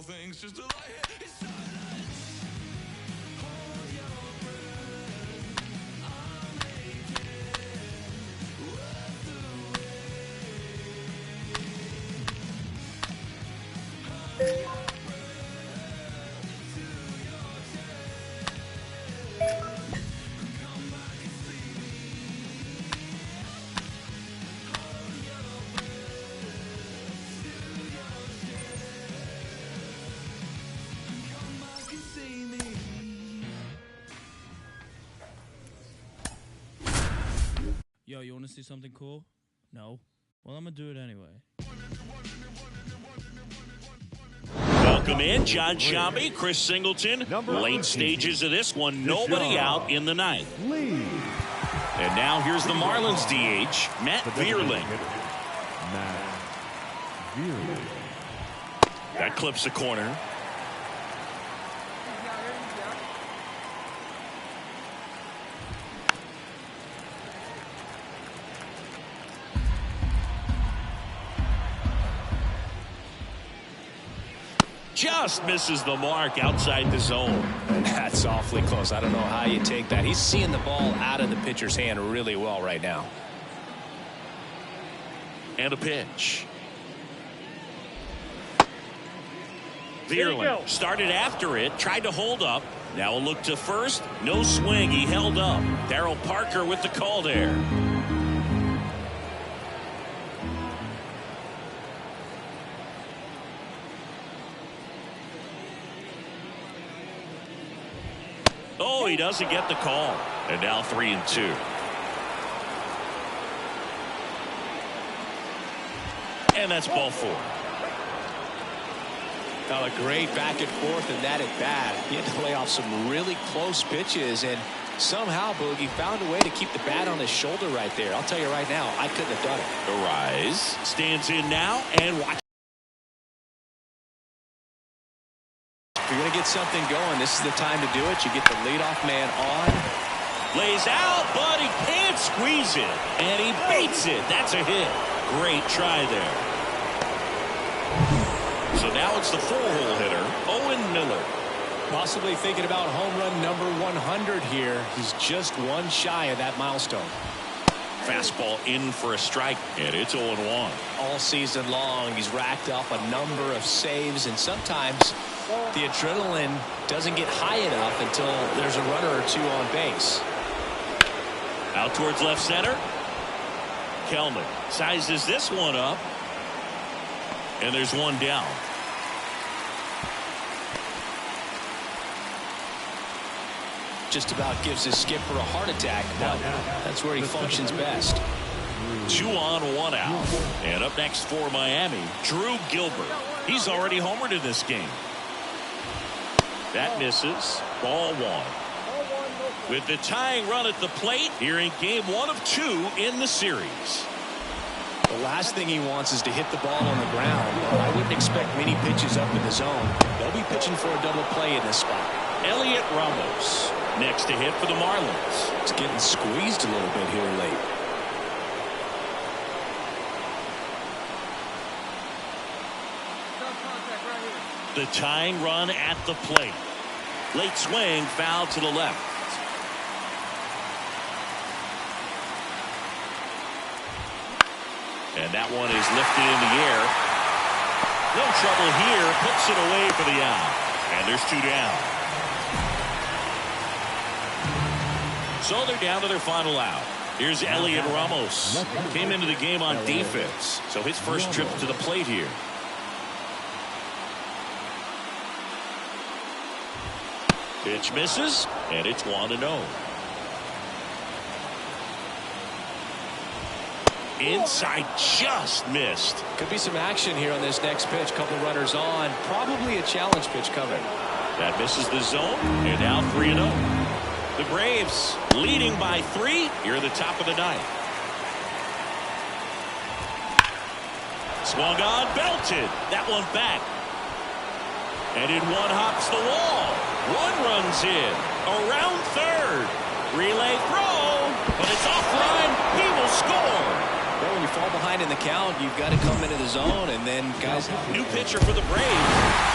things just a lie. It's silence. Hold your breath. I'm aching. Worth the wait. Hold your Yo, you want to see something cool? No? Well, I'm going to do it anyway. Welcome in, John Sciambi, Chris Singleton. Late stages of this one, nobody out in the ninth. And now here's the Marlins DH, Matt Vierling. That clips the corner. Just misses the mark outside the zone. That's awfully close. I don't know how you take that. He's seeing the ball out of the pitcher's hand really well right now. And a pitch. Vierling started after it, tried to hold up. Now a look to first. No swing. He held up. Darryl Parker with the call there. Oh, he doesn't get the call. And now 3-2. And that's ball four. A great back and forth in that at bat. He had to lay off some really close pitches, and somehow Boogie found a way to keep the bat on his shoulder right there. I'll tell you right now, I couldn't have done it. Arise stands in now and watch. If you're going to get something going, this is the time to do it. You get the leadoff man on. Lays out, but he can't squeeze it. And he beats it. That's a hit. Great try there. So now it's the four-hole hitter, Owen Miller. Possibly thinking about home run number 100 here. He's just one shy of that milestone. Fastball in for a strike, and it's 0-1. All season long, he's racked up a number of saves, and sometimes the adrenaline doesn't get high enough until there's a runner or two on base. Out towards left center. Kelman sizes this one up, and there's one down. Just about gives his skipper a heart attack, but that's where he functions best. 2 on, 1 out. And up next for Miami, Drew Gilbert. He's already homered in this game. That misses. Ball one. With the tying run at the plate here in game 1 of 2 in the series. The last thing he wants is to hit the ball on the ground. I wouldn't expect many pitches up in the zone. They'll be pitching for a double play in this spot. Elliot Ramos next to hit for the Marlins. It's getting squeezed a little bit here late. The tying run at the plate. Late swing, foul to the left. And that one is lifted in the air. No trouble here. Puts it away for the out. And there's 2 down. So they're down to their final out. Here's Elliot Ramos. Came into the game on defense. So his first trip to the plate here. Pitch misses, and it's 1-0. Inside, just missed. Could be some action here on this next pitch. Couple runners on. Probably a challenge pitch coming. That misses the zone, and now 3-0. The Braves leading by 3 here at the top of the ninth. Swung on, belted. That one back. And in one hops the wall. One runs in. Around third. Relay throw. But it's offline. He will score. Well, when you fall behind in the count, you've got to come into the zone, and then guys. New pitcher for the Braves.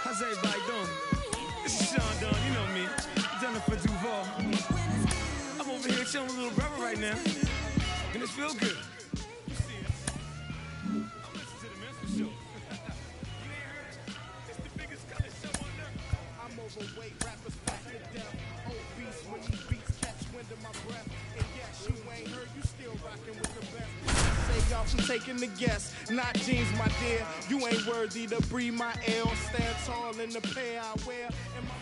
How's everybody doing? This is Sean Dunn, you know me, Jennifer Duval. I'm over here chilling with little brother right now, and it feels good. You see it? I'm listening to the Minstrel Show. You ain't heard it? It's the biggest color show on earth. I'm overweight, rappers pack to death. Obese when these beats catch wind of my breath. And yes, you ain't heard, you still rocking with the best. Say y'all from taking the guess, not jeans, my dear. You ain't worthy to breathe my air or stand tall in the pair I wear. And my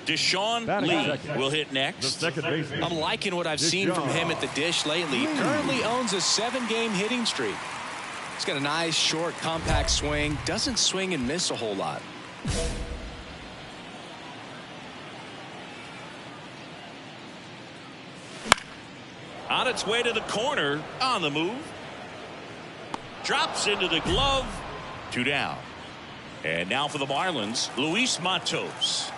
Deshaun Lee will hit next. I'm liking what I've seen from him at the dish lately. He currently owns a 7-game hitting streak. He's got a nice, short, compact swing. Doesn't swing and miss a whole lot. On its way to the corner, on the move. Drops into the glove. 2 down. And now for the Marlins, Luis Matos.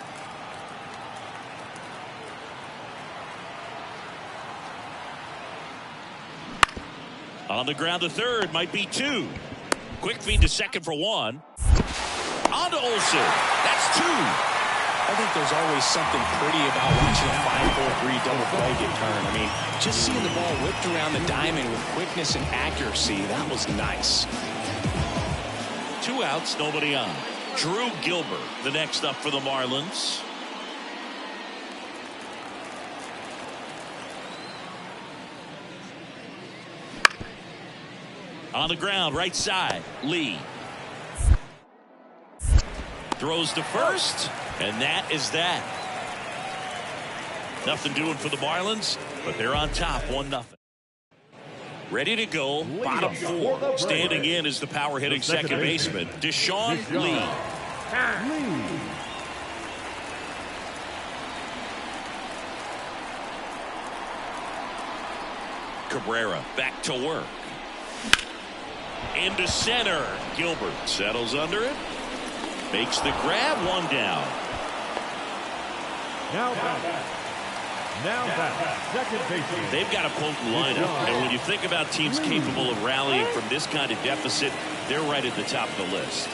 On the ground to third, might be 2. Quick feed to second for 1. On to Olsen. That's 2. I think there's always something pretty about watching a 5-4-3 double play get turned. I mean, just seeing the ball whipped around the diamond with quickness and accuracy, that was nice. 2 outs, nobody on. Drew Gilbert, the next up for the Marlins. On the ground, right side, Lee. Throws to first, and that is that. Nothing doing for the Marlins, but they're on top, 1-0. Ready to go, bottom 4. Standing in is the power hitting second baseman, Deshaun Lee. Cabrera back to work. Into center. Gilbert settles under it. Makes the grab, 1 down. Now back. Second baseman. They've got a potent lineup, and when you think about teams capable of rallying from this kind of deficit, they're right at the top of the list.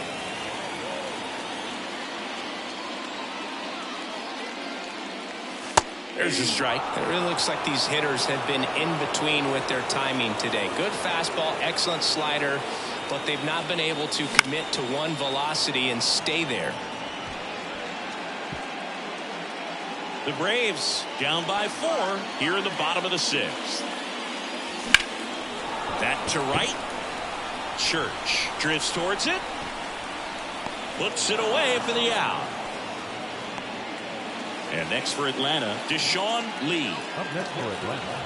There's a strike. It really looks like these hitters have been in between with their timing today. Good fastball, excellent slider, but they've not been able to commit to one velocity and stay there. The Braves down by 4 here in the bottom of the 6th. That to right. Church drifts towards it. Puts it away for the out. And next for Atlanta, Deshaun Lee. Up next for Atlanta,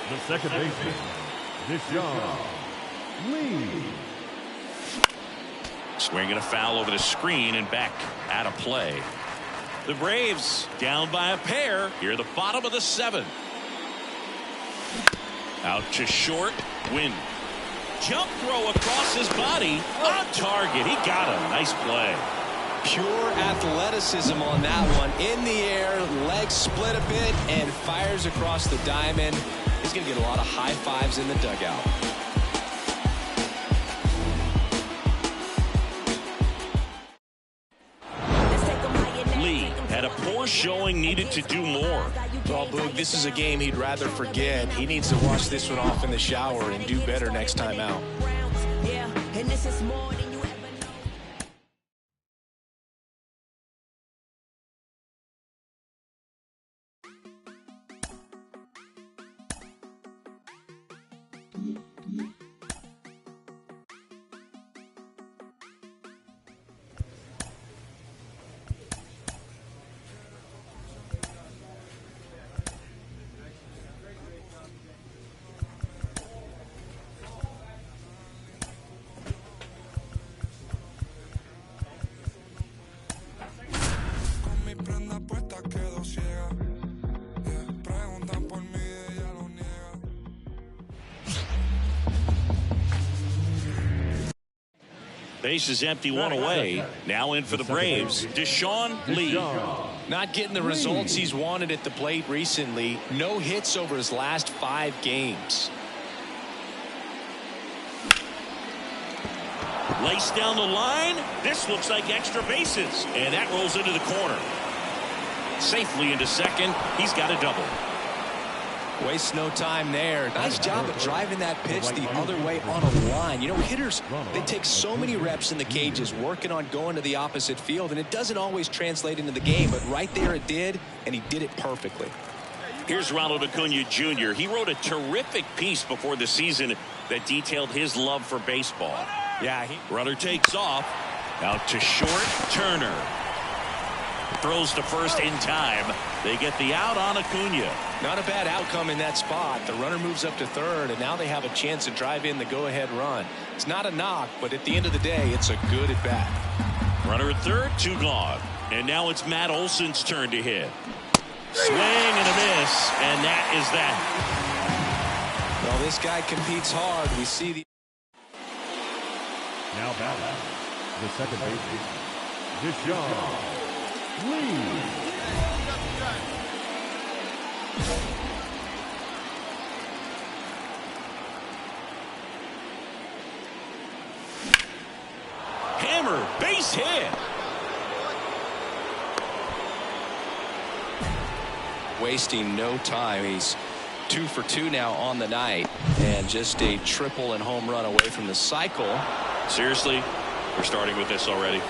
the second baseman, Deshaun Lee. Swinging a foul over the screen and back out of play. The Braves down by a pair here at the bottom of the 7th. Out to short. Win. Jump throw across his body. On target. He got him. Nice play. Pure athleticism on that one. In the air, legs split a bit, and fires across the diamond. He's going to get a lot of high fives in the dugout. Lee had a poor showing, needed to do more. Well, Boog, this is a game he'd rather forget. He needs to wash this one off in the shower and do better next time out. Base is empty, one away. Now in for the Braves, Deshaun Lee. Not getting the results he's wanted at the plate recently. No hits over his last 5 games. Laced down the line. This looks like extra bases. And that rolls into the corner. Safely into second. He's got a double. Wastes no time there. Nice job of driving that pitch the other way on a line. You know, hitters, they take so many reps in the cages working on going to the opposite field, and it doesn't always translate into the game, but right there it did, and he did it perfectly. Here's Ronald Acuna Jr. He wrote a terrific piece before the season that detailed his love for baseball. Yeah, Runner takes off. Out to short. Turner throws to first in time. They get the out on Acuna. not a bad outcome in that spot. The runner moves up to third, and now they have a chance to drive in the go-ahead run. It's not a knock, but at the end of the day, it's a good at-bat. Runner at third, 2 gone. And now it's Matt Olson's turn to hit. Swing and a miss, and that is that. Well, this guy competes hard. We see the... Now batting, the second baseman, Deshaun Lee. Hammer, base hit. Wasting no time. He's 2 for 2 now on the night, and just a triple and home run away from the cycle. Seriously, we're starting with this already.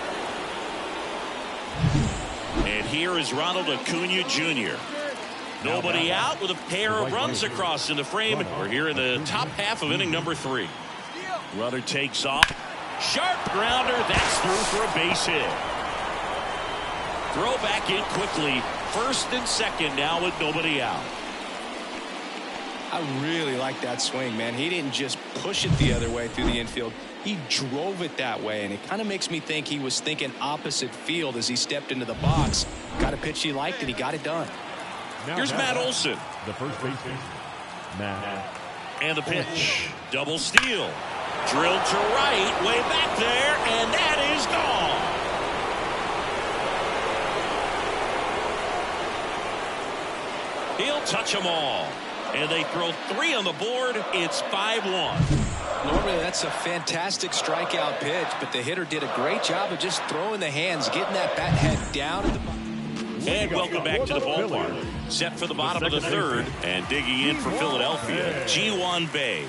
And here is Ronald Acuna Jr. Nobody out with a pair of runs across in the frame. We're here in the top half of inning number 3. Runner takes off. Sharp grounder. That's through for a base hit. Throw back in quickly. First and second now with nobody out. I really like that swing, man. He didn't just push it the other way through the infield. He drove it that way, and it kind of makes me think he was thinking opposite field as he stepped into the box. Got a pitch he liked, and he got it done. Here's Matt Olson. The first baseman, Matt. And the pitch. Double steal. Drilled to right. Way back there. And that is gone. He'll touch them all. And they throw 3 on the board. It's 5-1. Normally, that's a fantastic strikeout pitch, but the hitter did a great job of just throwing the hands, getting that bat head down. And welcome back to the ballpark. Set for the bottom of the third. And digging in for Philadelphia, Ji-hwan Bae.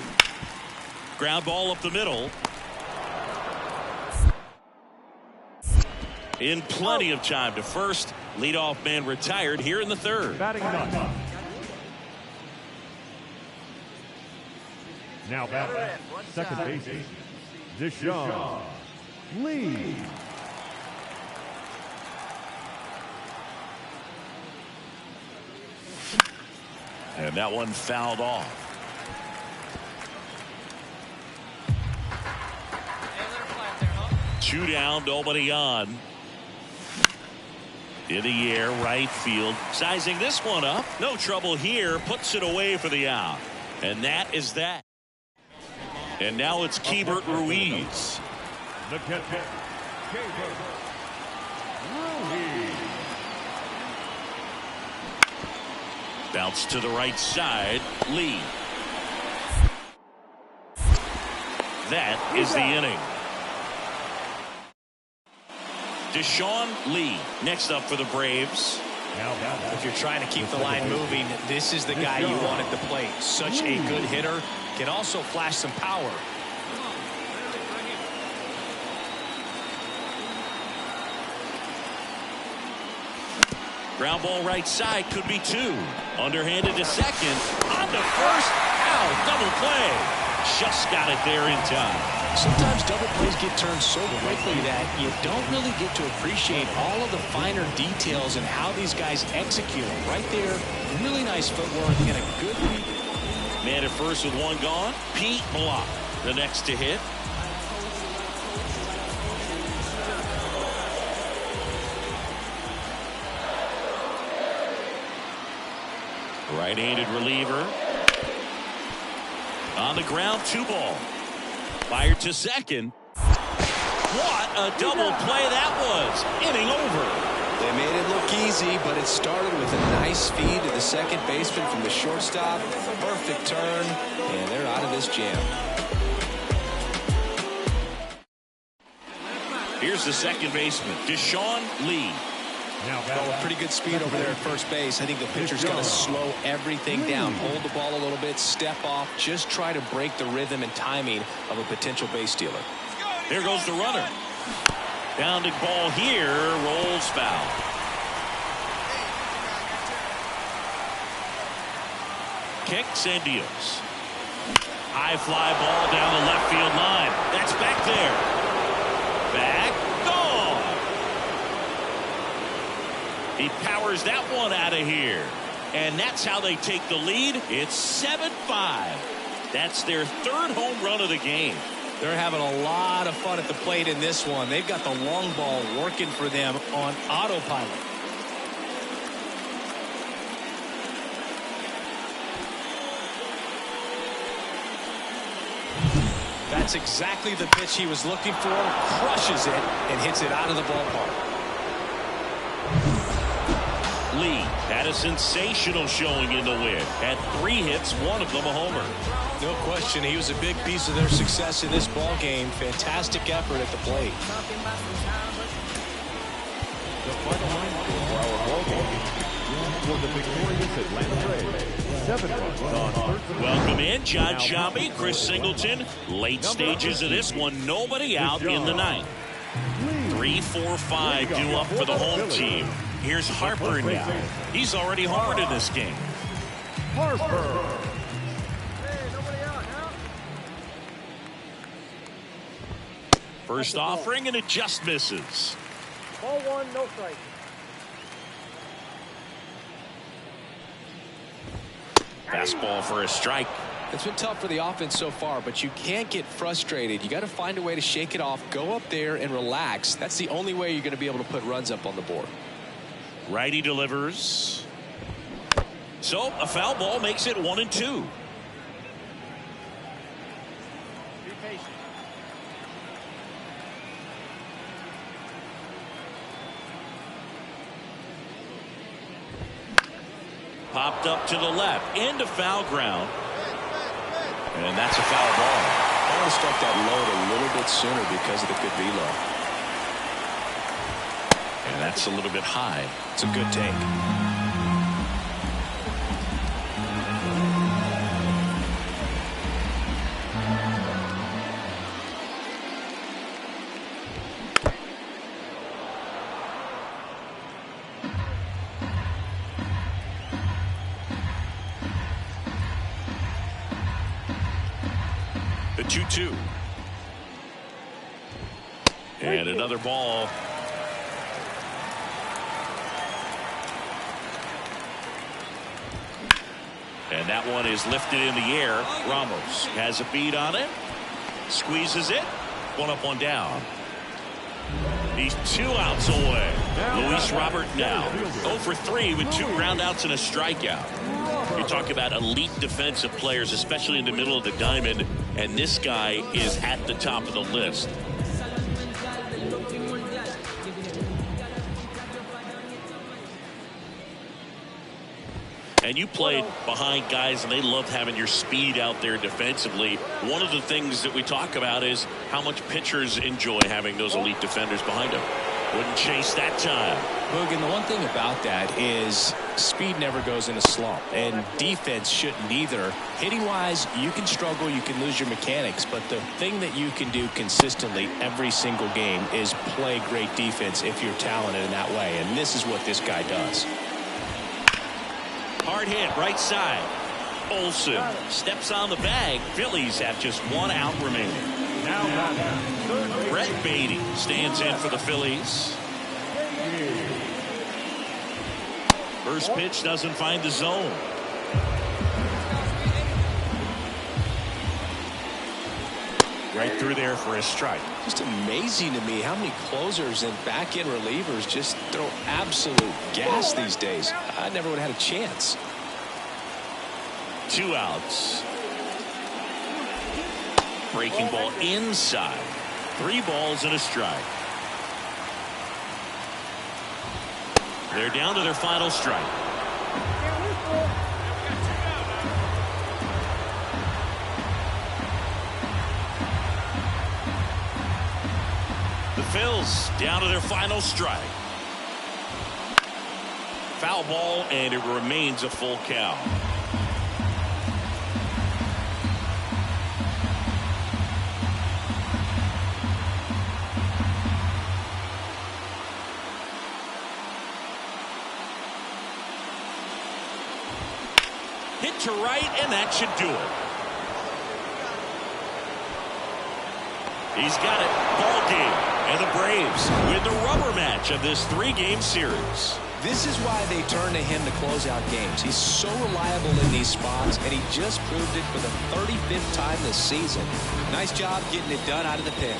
Ground ball up the middle. In plenty of time to first. Leadoff man retired here in the third. Batting ninth. Now batting, second baseman, Deshaun Lee. And that one fouled off. Two down, nobody on. In the air, right field. Sizing this one up. No trouble here. Puts it away for the out. And that is that. And now it's Keibert Ruiz. The catcher, Keibert Ruiz. Bounce to the right side. Lee. That is the inning. Deshaun Lee next up for the Braves. If you're trying to keep the line moving, this is the guy you want at the plate. Such a good hitter. Can also flash some power. Ground ball right side, could be 2. Underhanded to second. On to first. Out. Double play. Just got it there in time. Sometimes double plays get turned so quickly that you don't really get to appreciate all of the finer details and how these guys execute them. Right there, really nice footwork and a good read. Man at first with 1 gone. Pete Block, the next to hit. Right-handed reliever. On the ground, 2 ball. Fired to second. What a double play that was. Inning over. They made it look easy, but it started with a nice feed to the second baseman from the shortstop. Perfect turn, and they're out of this jam. Here's the second baseman, Deshaun Lee. Well, with pretty good speed over there at first base. I think the pitcher's going to slow everything down. Hold the ball a little bit, step off, just try to break the rhythm and timing of a potential base stealer. There goes the runner. Bounding ball here, rolls foul. Kicks and deals. High fly ball down the left field line. That's back there. Back, gone. He powers that one out of here. And that's how they take the lead. It's 7-5. That's their third home run of the game. They're having a lot of fun at the plate in this one. They've got the long ball working for them on autopilot. That's exactly the pitch he was looking for. Crushes it and hits it out of the ballpark. Lee had a sensational showing in the win. Had 3 hits, one of them a homer. No question, he was a big piece of their success in this ball game. Fantastic effort at the plate. The final line for our ball game for the victorious Atlanta Braves. 7 runs on first. Welcome in, John Sciambi, Chris Singleton. Late stages of this one, nobody out in the ninth. 3, 4, 5 due up for the home team. Here's Harper now. He's already homered in this game. Harper. First offering, and it just misses. Ball 1, no strike. Fastball for a strike. It's been tough for the offense so far, but you can't get frustrated. You got to find a way to shake it off, go up there and relax. That's the only way you're going to be able to put runs up on the board. Righty delivers. So a foul ball makes it 1-2. Be patient. Popped up to the left, into foul ground. And that's a foul ball. I want to start that load a little bit sooner because of the good velo. And that's a little bit high. It's a good take. The 2-2. And another ball. And that one is lifted in the air. Ramos has a beat on it. Squeezes it. 1 up, 1 down. He's 2 outs away. Luis Robert now 0 for 3 with 2 groundouts and a strikeout. You talk about elite defensive players, especially in the middle of the diamond, and this guy is at the top of the list. And you played behind guys, and they love having your speed out there defensively. One of the things that we talk about is how much pitchers enjoy having those elite defenders behind them. Wouldn't chase that time. Boogan, the one thing about that is speed never goes in a slump, and defense shouldn't either. Hitting-wise, you can struggle, you can lose your mechanics, but the thing that you can do consistently every single game is play great defense if you're talented in that way, and this is what this guy does. Hard hit, right side. Olsen steps on the bag. Phillies have just 1 out remaining. Brett Baty stands in for the Phillies. First pitch doesn't find the zone. Right through there for a strike. Just amazing to me how many closers and back-end relievers just throw absolute gas these days. I never would have had a chance. 2 outs. Breaking ball inside. 3 balls and a strike. They're down to their final strike. The Phils down to their final strike. Foul ball, and it remains a full count. Hit to right, and that should do it. He's got it. Ball game. And the Braves win the rubber match of this 3-game series. This is why they turn to him to close out games. He's so reliable in these spots, and he just proved it for the 35th time this season. Nice job getting it done out of the pen.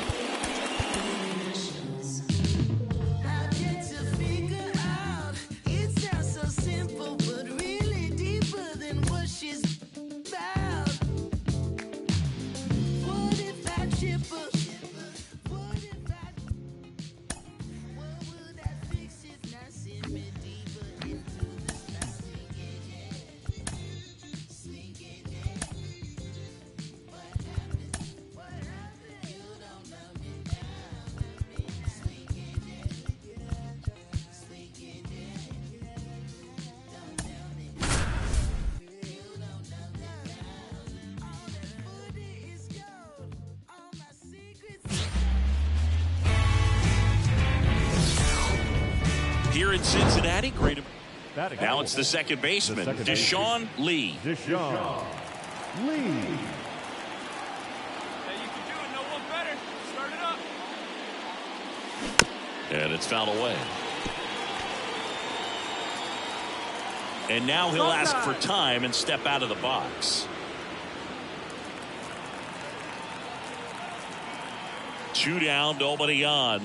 Here in Cincinnati, great. Now it's the second baseman, Deshaun Lee. Deshaun Lee. Hey, you can do it. No one better. Start it up. And it's fouled away. And now he'll ask for time and step out of the box. 2 down, nobody on.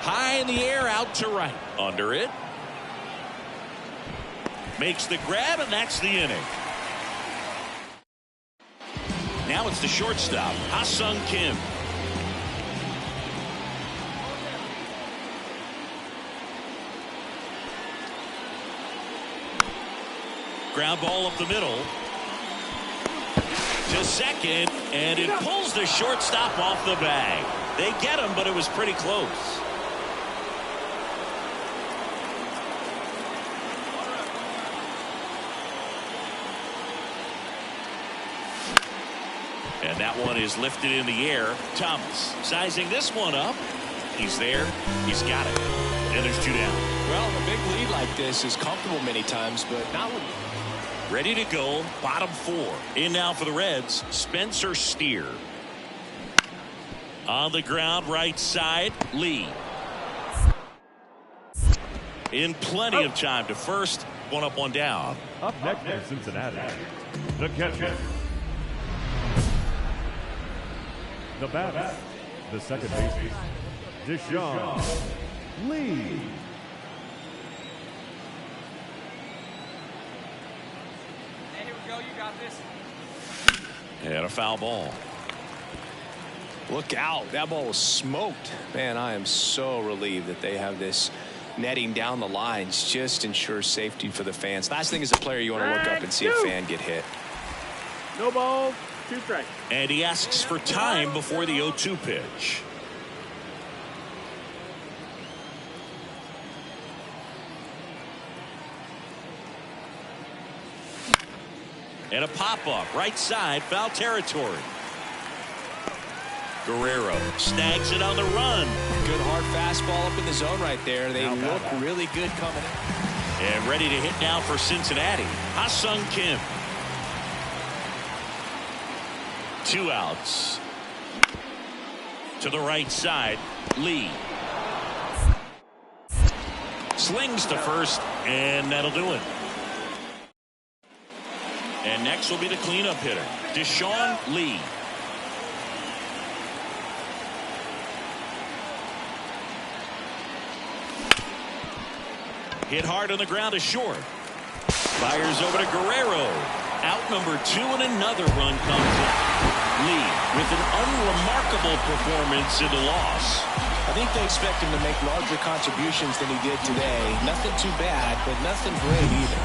High in the air, out to right. Under it. Makes the grab, and that's the inning. Now it's the shortstop, Ha-Sung Kim. Ground ball up the middle. To second, and it pulls the shortstop off the bag. They get him, but it was pretty close. And that one is lifted in the air. Thomas sizing this one up. He's there. He's got it. And there's 2 down. Well, a big lead like this is comfortable many times, but not when... Ready to go. Bottom 4. In now for the Reds, Spencer Steer. On the ground, right side, Lee. In plenty of time to first. 1 up, 1 down. Up next for Cincinnati, the catcher. The batter, the second baseman, Deshaun Lee. Hey, here we go. You got this. And a foul ball. Look out. That ball was smoked. Man, I am so relieved that they have this netting down the lines. Just ensures safety for the fans. Last thing as a player, you want to look up and see a fan get hit. No balls. 2 strikes. And he asks for time before the 0-2 pitch. And a pop-up, right side, foul territory. Guerrero snags it on the run. Good hard fastball up in the zone right there. They look really good coming in. And ready to hit now for Cincinnati, Ha-Sung Kim. 2 outs. To the right side, Lee. Slings to first, and that'll do it. And next will be the cleanup hitter, Deshaun Lee. Hit hard on the ground to short. Fires over to Guerrero. Out number 2, and another run comes in. lead with an unremarkable performance in the loss. I think they expect him to make larger contributions than he did today. Nothing too bad, but nothing great either.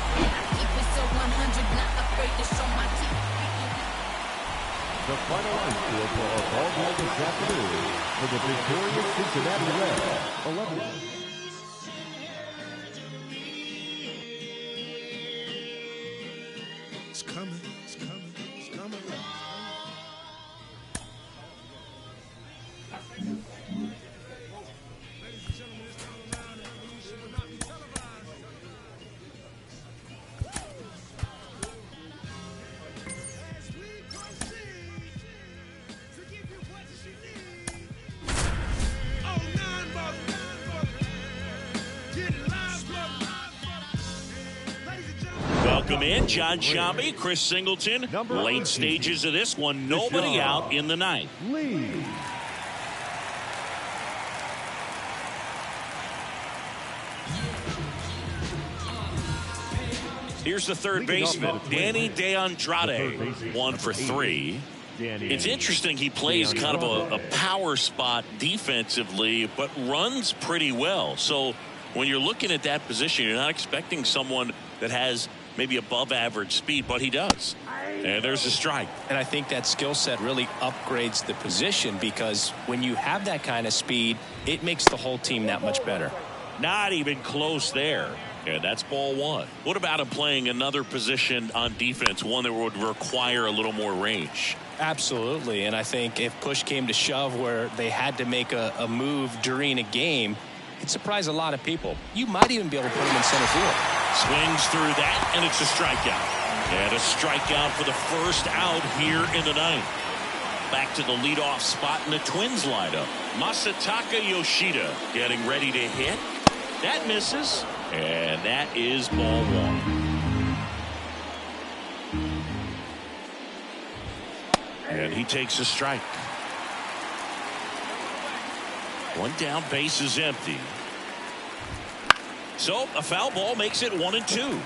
The final line score for our ball game this afternoon for the victorious Cincinnati Reds, 11. It's coming, it's coming, it's coming. Ladies and gentlemen, this time around, the revolution will not be televised. As we proceed to give you what you need. Oh, 9 bucks. Get live, ladies and gentlemen. Welcome in, John Shambi, Chris Singleton. Late stages of this one, nobody out in the ninth. Lead. Here's the third baseman, Danny DeAndrade, 1 for 3. It's interesting he plays kind of a power spot defensively, but runs pretty well. So when you're looking at that position, you're not expecting someone that has maybe above average speed, but he does. And there's a strike. And I think that skill set really upgrades the position, because when you have that kind of speed, it makes the whole team that much better. Not even close there. And that's ball 1. What about him playing another position on defense, one that would require a little more range? Absolutely. And I think if push came to shove where they had to make a move during a game, it'd surprise a lot of people. You might even be able to put him in center field. Swings through that, and it's a strikeout. And a strikeout for the first out here in the ninth. Back to the leadoff spot in the Twins lineup. Masataka Yoshida getting ready to hit. That misses, and that is ball 1. And he takes a strike. One down, base is empty. So a foul ball makes it 1-2.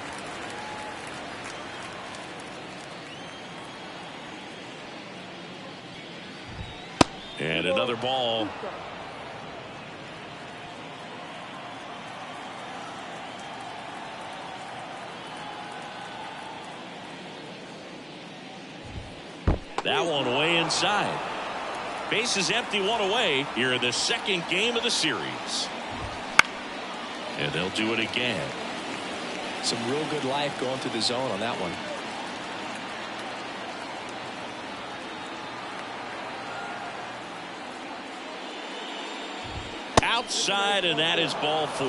And another ball. That one way inside. Base is empty, 1 away here in the second game of the series. And they'll do it again. Some real good life going through the zone on that one. Outside, and that is ball 4.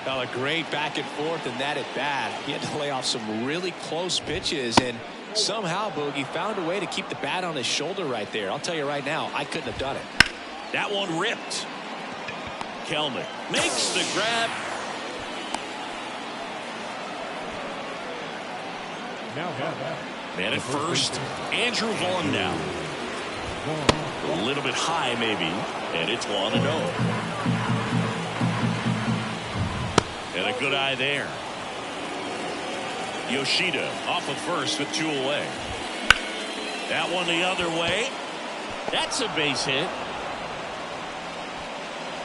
Well, a great back and forth, and that at bat. He had to lay off some really close pitches, and somehow Boogie found a way to keep the bat on his shoulder right there. I'll tell you right now, I couldn't have done it. That one ripped. Kelnick makes the grab. Man at first, Andrew Vaughn now. A little bit high maybe, and it's 1-0. And a good eye there. Yoshida off of first with 2 away. That one the other way. That's a base hit.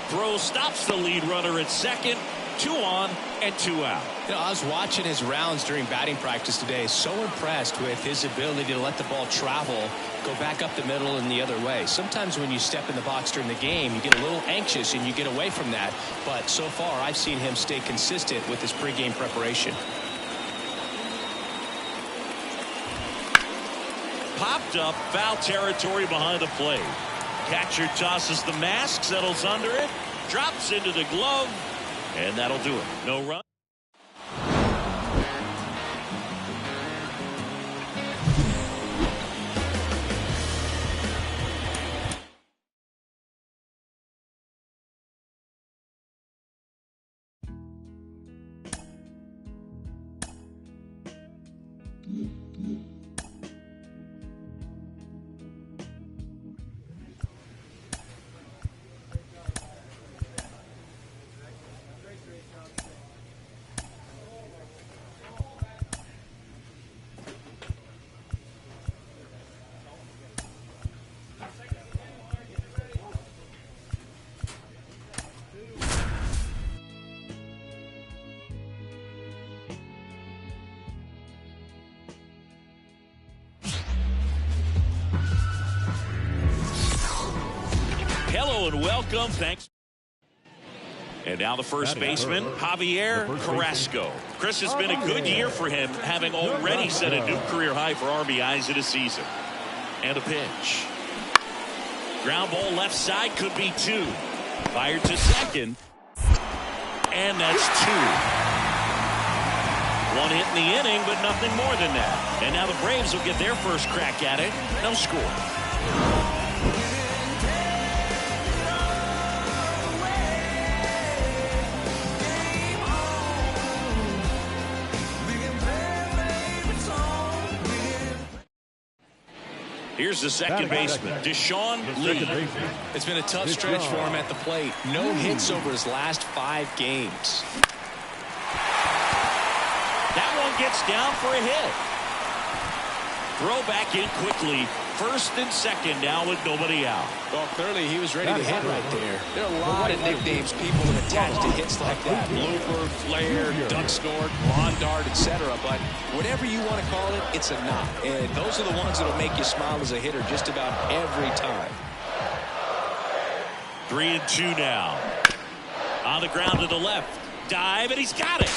Throw stops the lead runner at second. 2 on and 2 out. You know, I was watching his rounds during batting practice today. So impressed with his ability to let the ball travel, go back up the middle and the other way. Sometimes when you step in the box during the game, you get a little anxious and you get away from that. But so far, I've seen him stay consistent with his pregame preparation. Popped up, foul territory behind the plate. Catcher tosses the mask, settles under it, drops into the glove, and that'll do it. No run. Hello and welcome. Thanks. And now the first baseman, Javier Carrasco. Chris, has been a good year for him, having already set a new career high for RBIs in a season. And a pitch. Ground ball left side, could be 2. Fired to second. And that's 2. 1 hit in the inning, but nothing more than that. And now the Braves will get their first crack at it. No score. Here's the second baseman, Deshaun Lee. It's been a tough stretch for him at the plate. No hits over his last 5 games. That one gets down for a hit. Throw back in quickly. First and second now with nobody out. Well, clearly he was ready to hit right there. There are a lot of nicknames people have attached to hits like that. Blooper, flare, duck snort, lawn dart, etc. But whatever you want to call it, it's a knock. And those are the ones that will make you smile as a hitter just about every time. 3-2 now. On the ground to the left. Dive, and he's got it.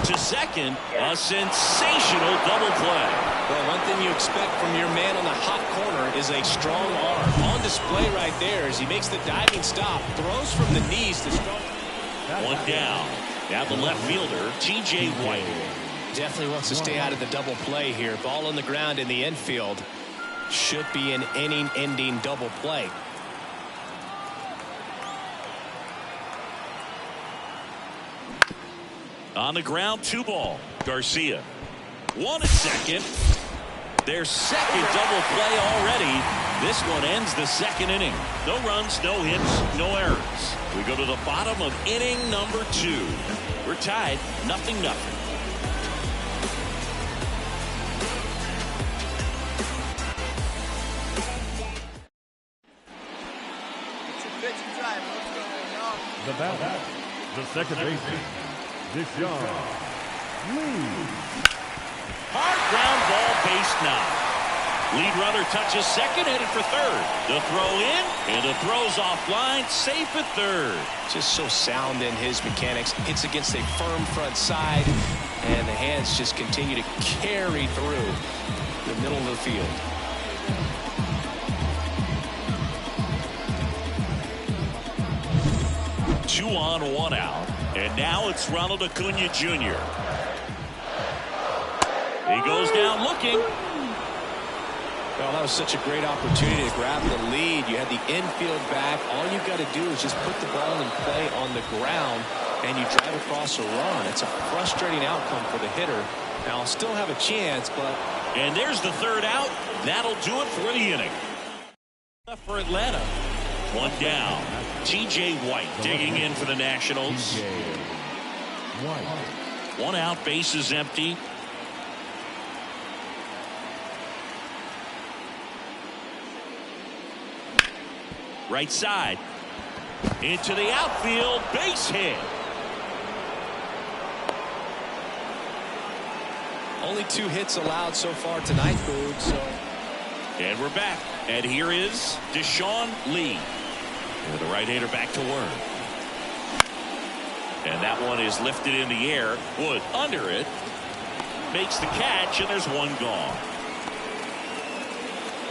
To second, a sensational double play. Well, one thing you expect from your man on the hot corner is a strong arm. On display right there as he makes the diving stop. Throws from the knees to strong. 1 down. Now the left fielder, T.J. White. Definitely wants to stay out of the double play here. Ball on the ground in the infield. Should be an inning-ending double play. On the ground, 2 ball. Garcia. 1 at second. Their second double play already. This one ends the second inning. No runs, no hits, no errors. We go to the bottom of inning number 2. We're tied, 0-0. The batter, the second baseman, Deshaun Lee. Hard ground ball, base 9. Lead runner touches second, headed for third. The throw in, and the throw's offline, safe at third. Just so sound in his mechanics. Hits against a firm front side, and the hands just continue to carry through the middle of the field. Two on, 1 out. And now it's Ronald Acuna Jr. He goes down looking. Well, that was such a great opportunity to grab the lead. You had the infield back. All you've got to do is just put the ball in play on the ground, and you drive across a run. It's a frustrating outcome for the hitter. Now, still have a chance, but... And there's the third out. That'll do it for the inning. For Atlanta. 1 down. T.J. White digging in for the Nationals. 1 out, bases empty. Right side. Into the outfield. Base hit. Only 2 hits allowed so far tonight, Boog. So. And we're back. And here is Deshaun Lee. And the right-hander back to work. And that one is lifted in the air. Wood under it. Makes the catch, and there's 1 gone.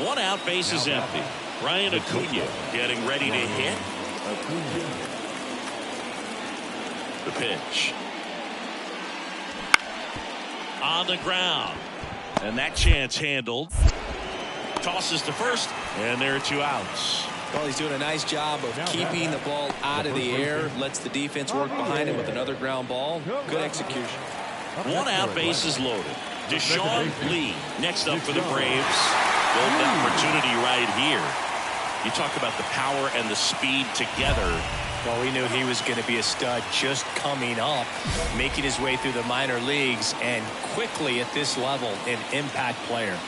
1 out, bases empty. Ryan Acuna getting ready to hit. The pitch. On the ground. And that chance handled. Tosses to first, and there are 2 outs. Well, he's doing a nice job of keeping the ball out of the air. Lets the defense work behind him with another ground ball. Good execution. 1 out, bases loaded. Deshaun Lee next up for the Braves. Golden opportunity right here. You talk about the power and the speed together. Well, we knew he was going to be a stud just coming up, making his way through the minor leagues, and quickly at this level, an impact player.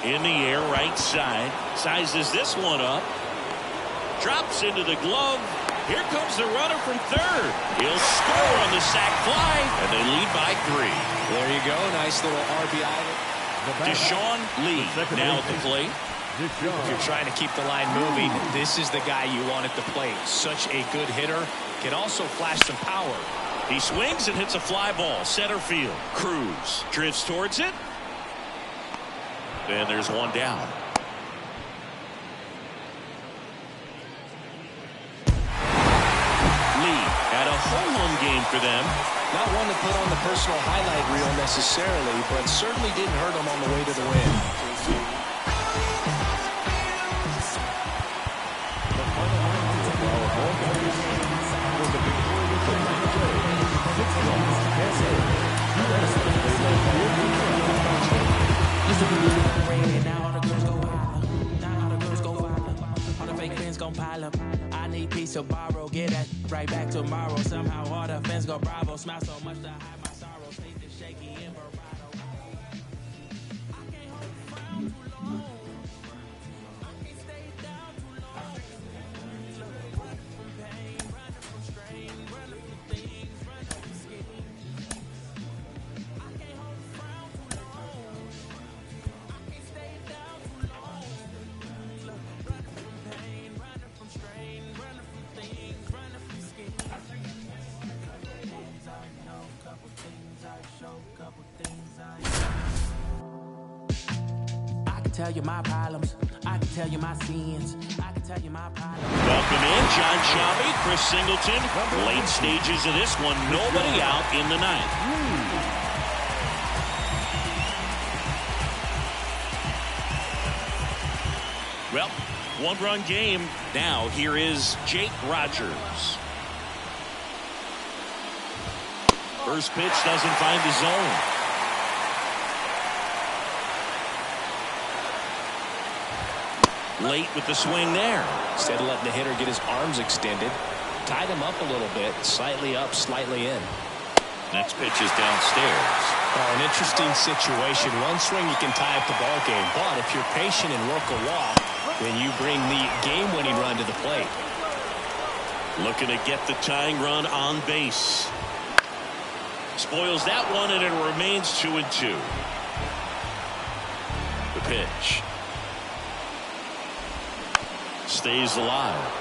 In the air, right side. Sizes this one up. Drops into the glove. Here comes the runner from third. He'll score on the sac fly, and they lead by 3. There you go. Nice little RBI. Deshaun Lee now at the plate. If you're trying to keep the line moving, this is the guy you want at the plate. Such a good hitter. Can also flash some power. He swings and hits a fly ball. Center field. Cruz drifts towards it. And there's one down. Lee had a home run game for them. Not one to put on the personal highlight reel necessarily, but certainly didn't hurt him on the way to the win. I need peace to borrow, get that right back tomorrow. Somehow all the fans go bravo, smile so much to hide my sorrows. Take the shaky and bravado. I can't hold the frown too long. I can't stay down too long. Running from pain, running from strain, running from things, running from schemes. I can't hold the frown too long. I can't stay down too long. Running from pain, running from strain, running from things, running from schemes. Couple things I know, couple things I can tell you my problems, I can tell you my sins, I can tell you my problems. Welcome in, John Sciambi, Chris Singleton. Late stages of this one, nobody out in the ninth. Well, one-run game. Now here is Jake Rogers. First pitch doesn't find the zone. Late with the swing there. Instead of letting the hitter get his arms extended, tied him up a little bit, slightly up, slightly in. Next pitch is downstairs. An interesting situation. One swing you can tie up the ball game, but if you're patient and work a walk, then you bring the game-winning run to the plate. Looking to get the tying run on base. Spoils that one, and it remains 2-2. The pitch. Stays alive.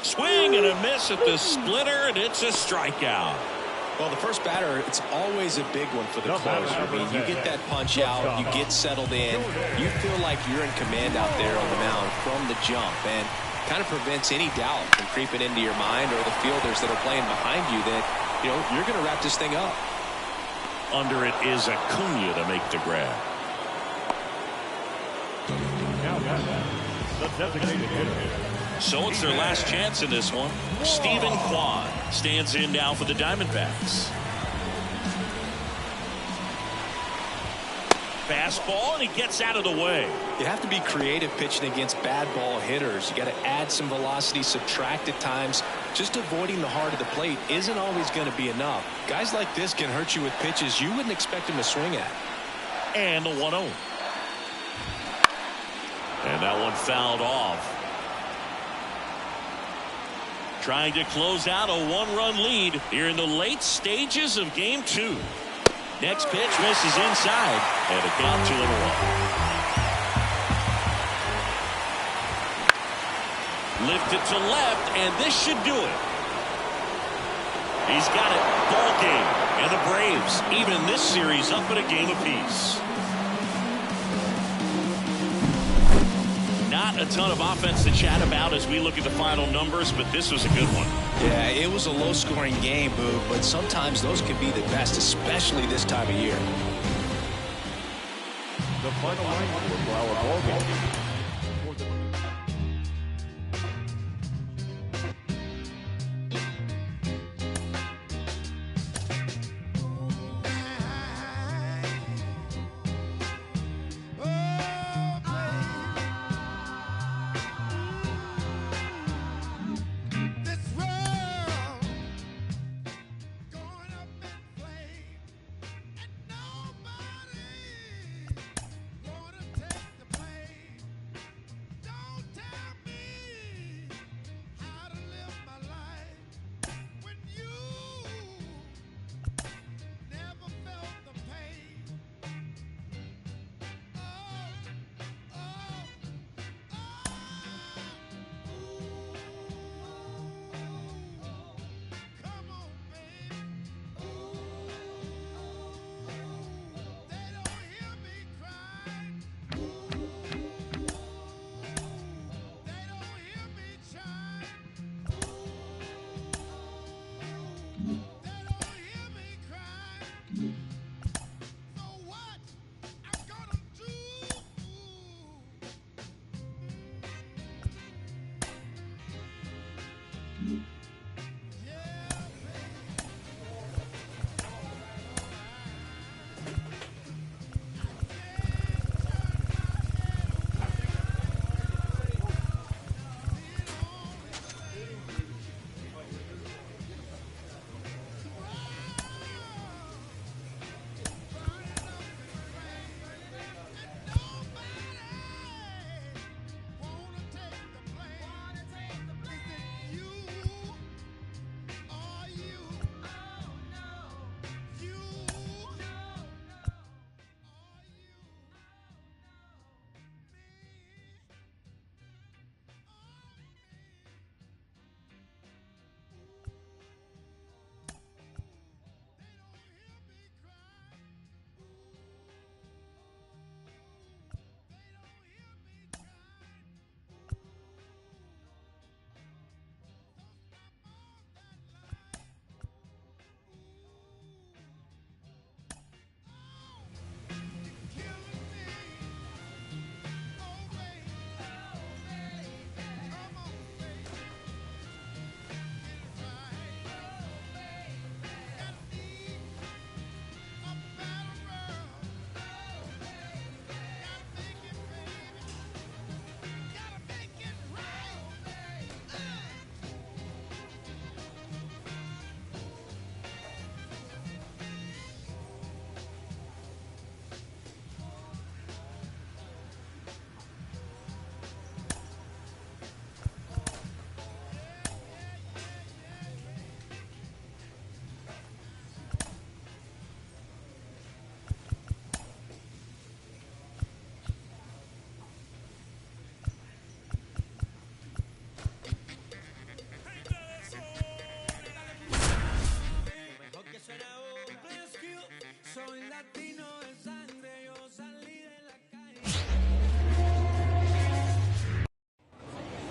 Swing and a miss at the splitter, and it's a strikeout. Well, the first batter, it's always a big one for the closer. I mean, you get that punch out, you get settled in, you feel like you're in command out there on the mound from the jump, and kind of prevents any doubt from creeping into your mind or the fielders that are playing behind you that, you know, you're going to wrap this thing up. Under it is Acuna to make the grab. The designated hitter. So it's their last chance in this one. Stephen Kwan stands in now for the Diamondbacks. Fastball, and he gets out of the way. You have to be creative pitching against bad ball hitters. You got to add some velocity, subtract at times. Just avoiding the heart of the plate isn't always going to be enough. Guys like this can hurt you with pitches you wouldn't expect him to swing at. And the 1-0. And that one fouled off. Trying to close out a one-run lead here in the late stages of Game 2. Next pitch misses inside, and a count 2-1. Lifted to left, and this should do it. He's got it. Ball game. And the Braves even this series up at a game apiece. Not a ton of offense to chat about as we look at the final numbers, but this was a good one. Yeah, it was a low-scoring game, Boo, but sometimes those can be the best, especially this time of year. The final line for our ball game.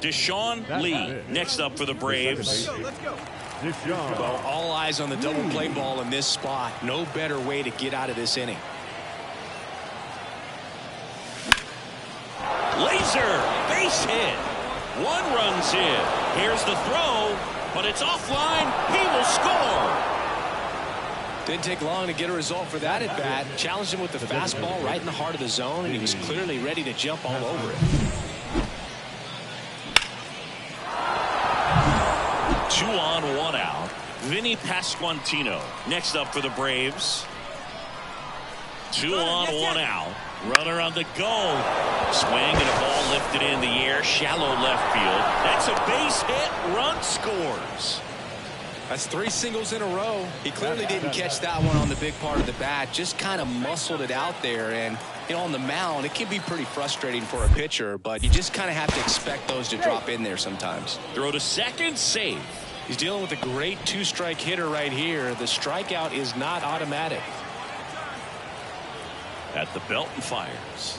Deshaun Lee next up for the Braves. Well, all eyes on the double play ball in this spot. No better way to get out of this inning. Laser base hit. 1 run's hit. Here's the throw, but it's offline. He will score. Didn't take long to get a result for that at bat. Challenged him with the fastball right in the heart of the zone, and he was clearly ready to jump all over it. 2 on, 1 out. Vinny Pasquantino next up for the Braves. 2 on, 1 out. Runner on the go. Swing and a ball lifted in the air. Shallow left field. That's a base hit. Run scores. That's 3 singles in a row. He clearly didn't catch that one on the big part of the bat. Just kind of muscled it out there. And, you know, on the mound, it can be pretty frustrating for a pitcher, but you just kind of have to expect those to drop in there sometimes. Throw to second, safe. He's dealing with a great 2-strike hitter right here. The strikeout is not automatic. At the belt and fires.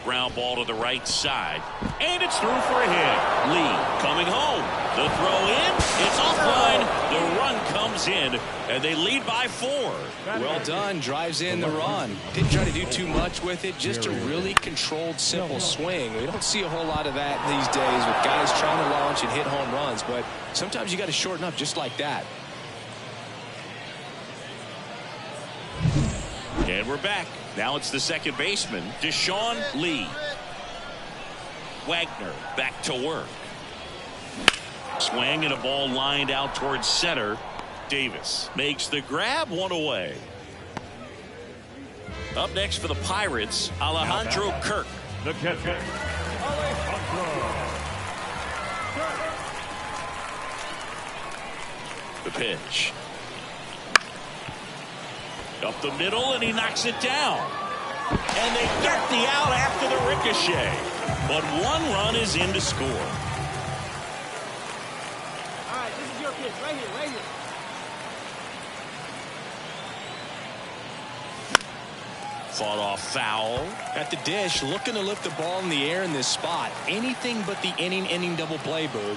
Ground ball to the right side. And it's through for a hit. Lee coming home. The throw in. It's offline. The run comes in. And they lead by 4. Well done. Drives in the run. Didn't try to do too much with it. Just a really controlled, simple swing. We don't see a whole lot of that these days with guys trying to launch and hit home runs. But sometimes you got to shorten up just like that. And we're back. Now it's the second baseman, Deshaun Lee. Wagner back to work. Swing and a ball lined out towards center. Davis makes the grab, 1 away. Up next for the Pirates, Alejandro Kirk. The catcher, Alejandro. The pitch. Up the middle, and he knocks it down. And they get the out after the ricochet. But 1 run is in to score. All right, this is your pitch, right here, right here. Fought off foul. At the dish, looking to lift the ball in the air in this spot. Anything but the inning double play, Boog.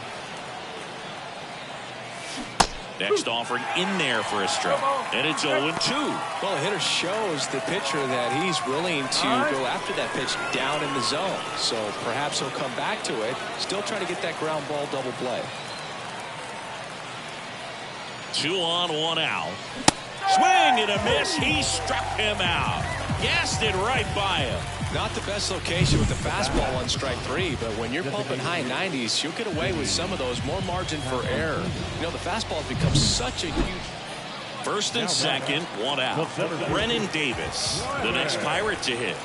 Next offering in there for a strike. And it's 0-2. Well, the hitter shows the pitcher that he's willing to go after that pitch down in the zone. So perhaps he'll come back to it. Still trying to get that ground ball double play. 2 on, 1 out. Swing and a miss. He struck him out. Gassed it right by him. Not the best location with the fastball on strike 3, but when you're pumping high 90s, you'll get away with some of those. More margin for error. You know, the fastball has become such a huge... First and second, 1 out. Brennan Davis, the next Pirate to hit.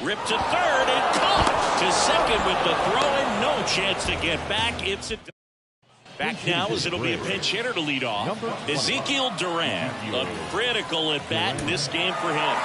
Ripped to third and caught to second with the throw and no chance to get back. It's a... Back now as it'll be a pinch hitter to lead off. Ezekiel Duran, a critical at bat in this game for him.